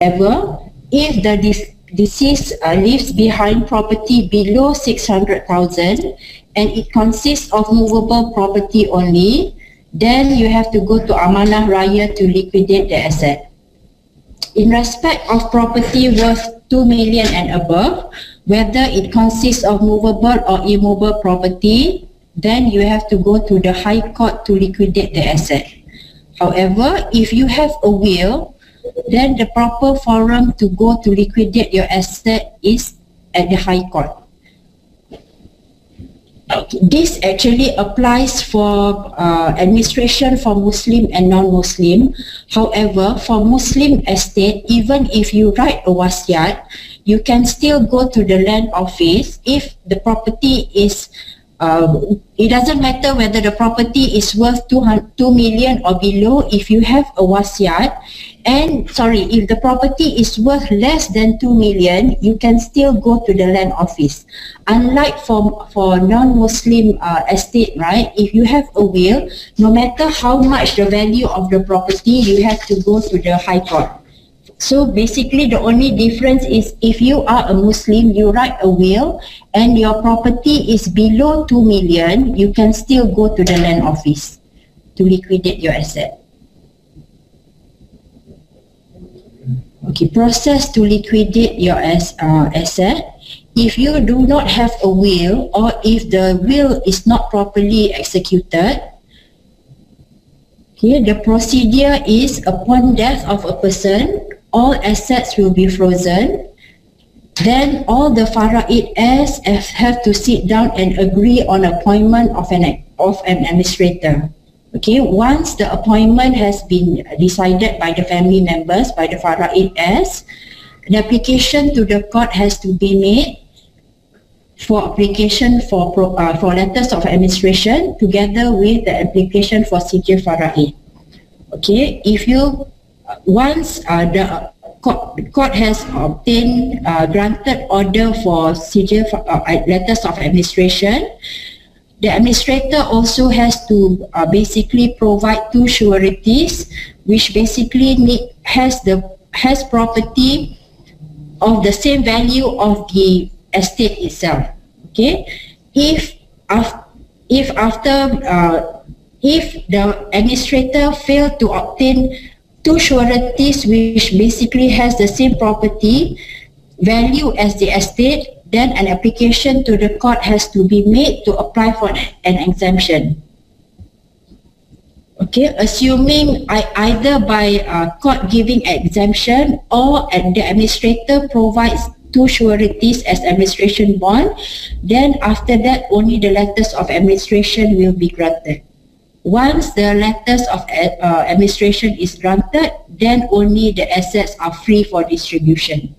However, if the deceased leaves behind property below 600,000 and it consists of movable property only, then you have to go to Amanah Raya to liquidate the asset. In respect of property worth 2 million and above, whether it consists of movable or immovable property, then you have to go to the High Court to liquidate the asset. However, if you have a will, then the proper forum to go to liquidate your asset is at the High Court. This actually applies for administration for Muslim and non-Muslim. However, for Muslim estate, even if you write a wasiat, you can still go to the land office if the property is, it doesn't matter whether the property is worth 2 million or below. If you have a wasiat, if the property is worth less than 2 million, you can still go to the land office. Unlike for non-Muslim estate, right? If you have a will, no matter how much the value of the property, you have to go to the High Court. So basically the only difference is if you are a Muslim, you write a will and your property is below 2 million, you can still go to the land office to liquidate your asset. Okay, process to liquidate your asset. If you do not have a will or if the will is not properly executed, okay, the procedure is upon death of a person, all assets will be frozen. Then all the Faraid heirs have to sit down and agree on appointment of an administrator. Okay, once the appointment has been decided by the family members, by the Faraid heirs, the application to the court has to be made for application for letters of administration together with the application for Sijil Faraid. Okay, if you once the court has obtained granted order for Sijil letters of administration, the administrator also has to basically provide 2 sureties, which basically has property of the same value of the estate itself. Okay, if the administrator failed to obtain 2 sureties which basically has the same property value as the estate, then an application to the court has to be made to apply for an exemption. Okay, assuming either by court giving exemption or the administrator provides 2 sureties as administration bond, then after that only the letters of administration will be granted. Once the letters of administration is granted, then only the assets are free for distribution.